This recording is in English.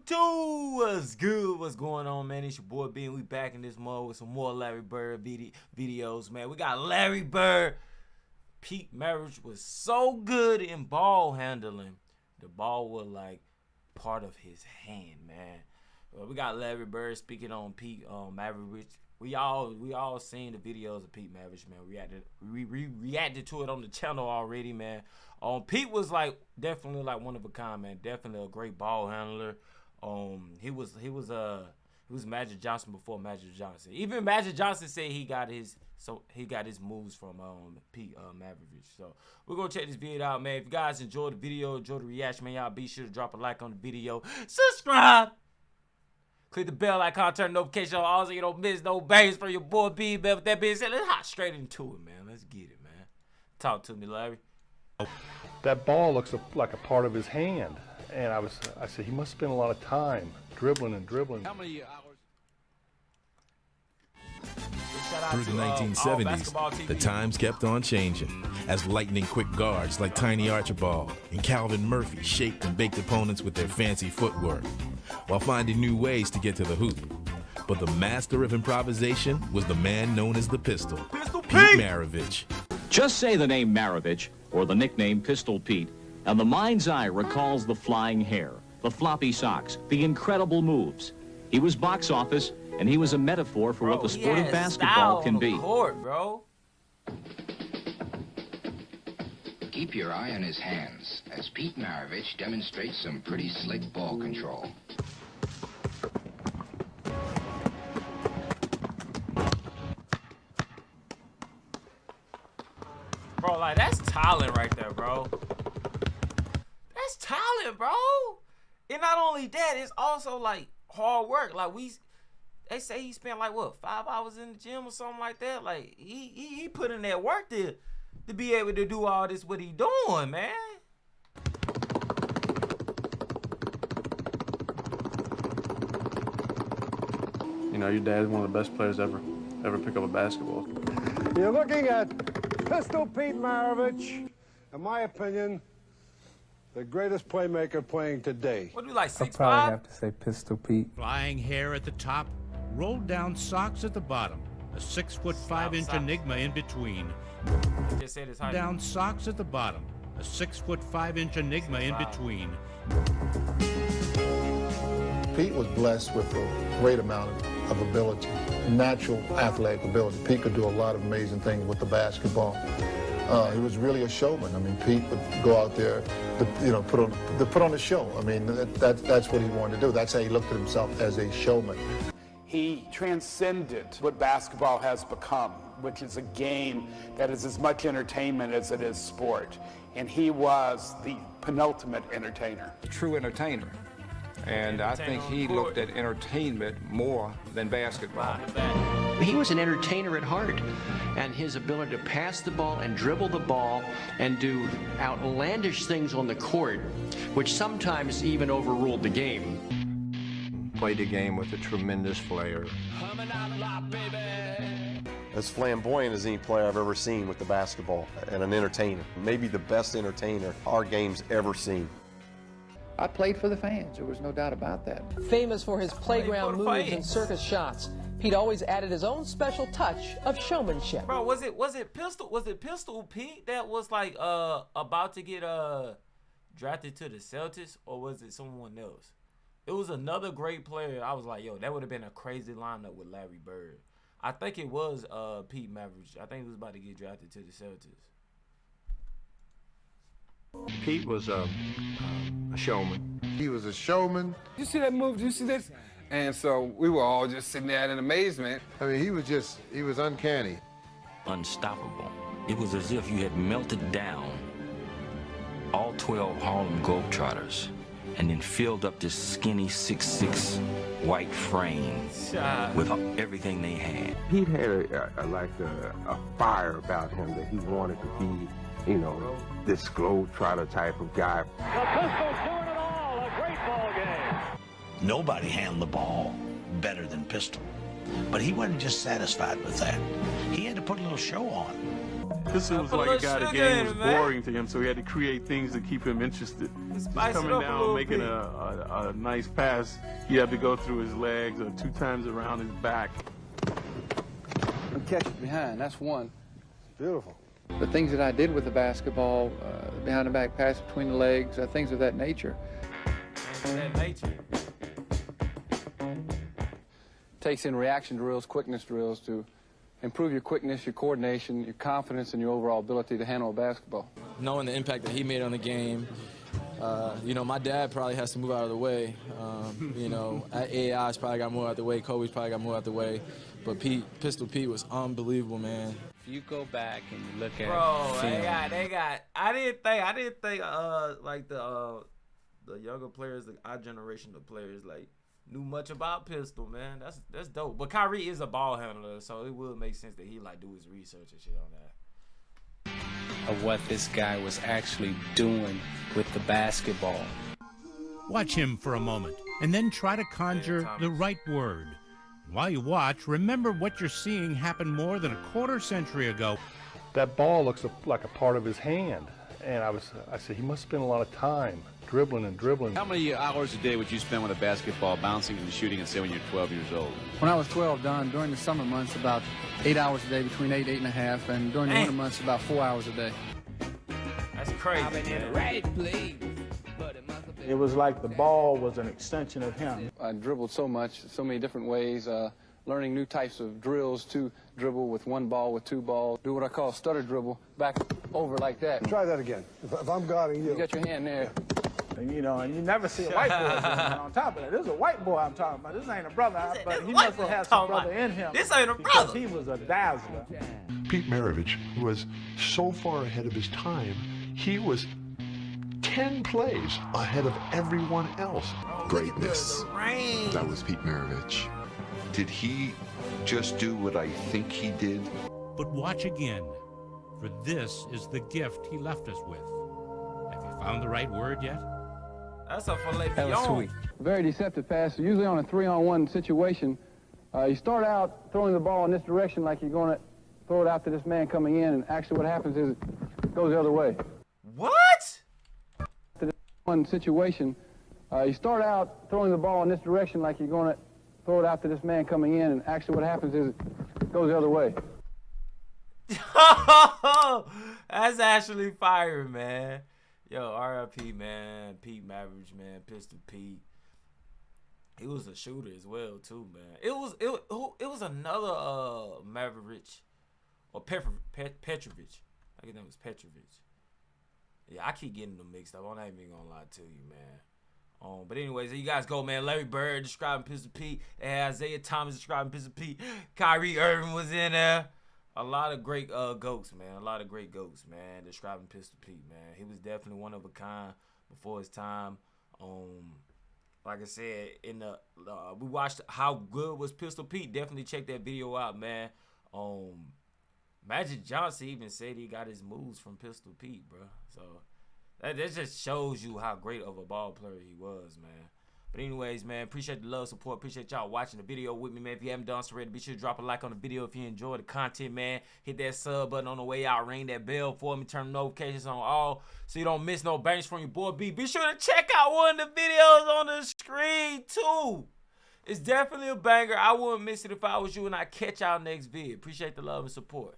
YouTube, what's good? What's going on, man? It's your boy B, and we back in this mode with some more Larry Bird videos, man. We got Larry Bird. Pete Maravich was so good in ball handling. The ball was like part of his hand, man. We got Larry Bird speaking on Pete Maravich. We all seen the videos of Pete Maravich, man. We reacted to it on the channel already, man. Pete was like definitely like one of a kind, man. Definitely a great ball handler. He was Magic Johnson before Magic Johnson. Even Magic Johnson said he got his moves from Pete Maravich. So we're gonna check this video out, man. If you guys enjoyed the video, enjoyed the reaction, man, y'all be sure to drop a like on the video. Subscribe. Click the bell icon, turn notification on all so you don't miss no bangs from your boy B, man. With that being said, let's hop straight into it, man. Let's get it, man. Talk to me, Larry. That ball looks like a part of his hand. And I said, he must spend a lot of time dribbling and dribbling. How many hours? Through the 1970s, the times kept on changing as lightning-quick guards like Tiny Archibald and Calvin Murphy shaped and baked opponents with their fancy footwork, while finding new ways to get to the hoop. But the master of improvisation was the man known as the Pistol, Pete Maravich. Just say the name Maravich, or the nickname Pistol Pete, and the mind's eye recalls the flying hair, the floppy socks, the incredible moves. He was box office, and he was a metaphor for what the sport of basketball can be. Court, bro. Keep your eye on his hands as Pete Maravich demonstrates some pretty slick ball control. Bro, like, that's talent right there, bro. That's talent, bro. And not only that, it's also, like, hard work. Like, they say he spent, like, what, 5 hours in the gym or something like that? Like, he put in that work to be able to do all this, what he doing, man. You know, your dad's one of the best players ever pick up a basketball. You're looking at Pistol Pete Maravich, in my opinion, the greatest playmaker playing today. What do you like, 6'5"? I'd probably have to say Pistol Pete. Flying hair at the top, rolled down socks at the bottom, a 6'5" enigma in between. Just said his height. Down socks at the bottom, a 6'5" enigma in between. Pete was blessed with a great amount of ability, natural athletic ability. Pete could do a lot of amazing things with the basketball. He was really a showman. I mean, Pete would go out there, put on a show. I mean, that's what he wanted to do. That's how he looked at himself, as a showman. He transcended what basketball has become, which is a game that is as much entertainment as it is sport. And he was the penultimate entertainer. True entertainer. And I think he looked at entertainment more than basketball. He was an entertainer at heart, and his ability to pass the ball and dribble the ball and do outlandish things on the court, which sometimes even overruled the game. Played the game with a tremendous flair. As flamboyant as any player I've ever seen with the basketball, and an entertainer. Maybe the best entertainer our game's ever seen. I played for the fans. There was no doubt about that. Famous for his playground moves and circus shots, Pete always added his own special touch of showmanship. Bro, was it Pistol Pete that was like about to get drafted to the Celtics, or was it someone else? It was another great player. I was like, yo, that would have been a crazy lineup with Larry Bird. I think it was Pete Maravich. I think he was about to get drafted to the Celtics. Pete was a showman. He was a showman. You see that move? Do you see this? And so we were all just sitting there in amazement. I mean, he was uncanny. Unstoppable. It was as if you had melted down all 12 Harlem Globetrotters and then filled up this skinny 6'6" white frame with everything they had. Pete had a fire about him that he wanted to be, you know, this globetrotter type of guy. The Pistols doing it all, a great ball game. Nobody handled the ball better than Pistol. But he wasn't just satisfied with that. He had to put a little show on. Pistol was like a guy, the game was boring to him, so he had to create things to keep him interested. Just coming down, making a nice pass, he had to go through his legs or 2 times around his back. And catch it behind, that's one. Beautiful. The things that I did with the basketball, behind the back pass between the legs, things of that nature. Takes in reaction drills, quickness drills to improve your quickness, your coordination, your confidence, and your overall ability to handle a basketball. Knowing the impact that he made on the game, you know, my dad probably has to move out of the way. You know, AI's probably got more out of the way, Kobe's probably got more out of the way, but Pistol Pete was unbelievable, man. If you go back and you look at I didn't think like the younger players, our generation of players, like knew much about Pistol, man. That's dope. But Kyrie is a ball handler, so it would make sense that he like do his research and shit on that. Of what this guy was actually doing with the basketball. Watch him for a moment, and then try to conjure the right word. While you watch, remember what you're seeing happened more than a quarter-century ago. That ball looks like a part of his hand, and I said he must spend a lot of time dribbling and dribbling. How many hours a day would you spend with a basketball, bouncing and shooting, and say when you're 12 years old? When I was 12, Don, during the summer months, about 8 hours a day, between 8 and 8.5, and during the winter months, about 4 hours a day. That's crazy. I've been in the right place. It was like the ball was an extension of him. I dribbled so much, so many different ways, learning new types of drills to dribble with 1 ball, with 2 balls, do what I call stutter dribble, back over like that. Try that again. If I'm guarding you. You got your hand there. And, you know, and you never see a white boy on top of that. This is a white boy I'm talking about. This ain't a brother, but he must have had some brother in him. This ain't a brother. Because he was a dazzler. Pete Maravich was so far ahead of his time, he was 10 plays ahead of everyone else. Greatness. That was Pete Maravich. Did he just do what I think he did? But watch again, for this is the gift he left us with. Have you found the right word yet? That's a filet That was sweet. Very deceptive pass. Usually on a 3-on-1 situation, you start out throwing the ball in this direction like you're going to throw it out to this man coming in, and actually what happens is it goes the other way. What? One situation, you start out throwing the ball in this direction like you're going to throw it out to this man coming in, and actually what happens is it goes the other way. That's actually fire, man. Yo, R.I.P. man, Pete Maravich, man, Pistol Pete. He was a shooter as well too, man. It was another Maravich or Petrovich. I think that was Petrovich. Yeah, I keep getting them mixed up. I'm not even gonna lie to you, man. But anyways, there you guys go, man. Larry Bird describing Pistol Pete. And Isaiah Thomas describing Pistol Pete. Kyrie Irving was in there. A lot of great goats, man. A lot of great goats, man. Describing Pistol Pete, man. He was definitely one of a kind before his time. Like I said, we watched how good was Pistol Pete. Definitely check that video out, man. Magic Johnson even said he got his moves from Pistol Pete, bro. So that just shows you how great of a ball player he was, man. But anyways, man, appreciate the love, support. Appreciate y'all watching the video with me, man. If you haven't done so already, be sure to drop a like on the video if you enjoy the content, man. Hit that sub button on the way out. Ring that bell for me. Turn notifications on all so you don't miss no bangs from your boy B. Be sure to check out one of the videos on the screen, too. It's definitely a banger. I wouldn't miss it if I was you, and I catch y'all next vid. Appreciate the love and support.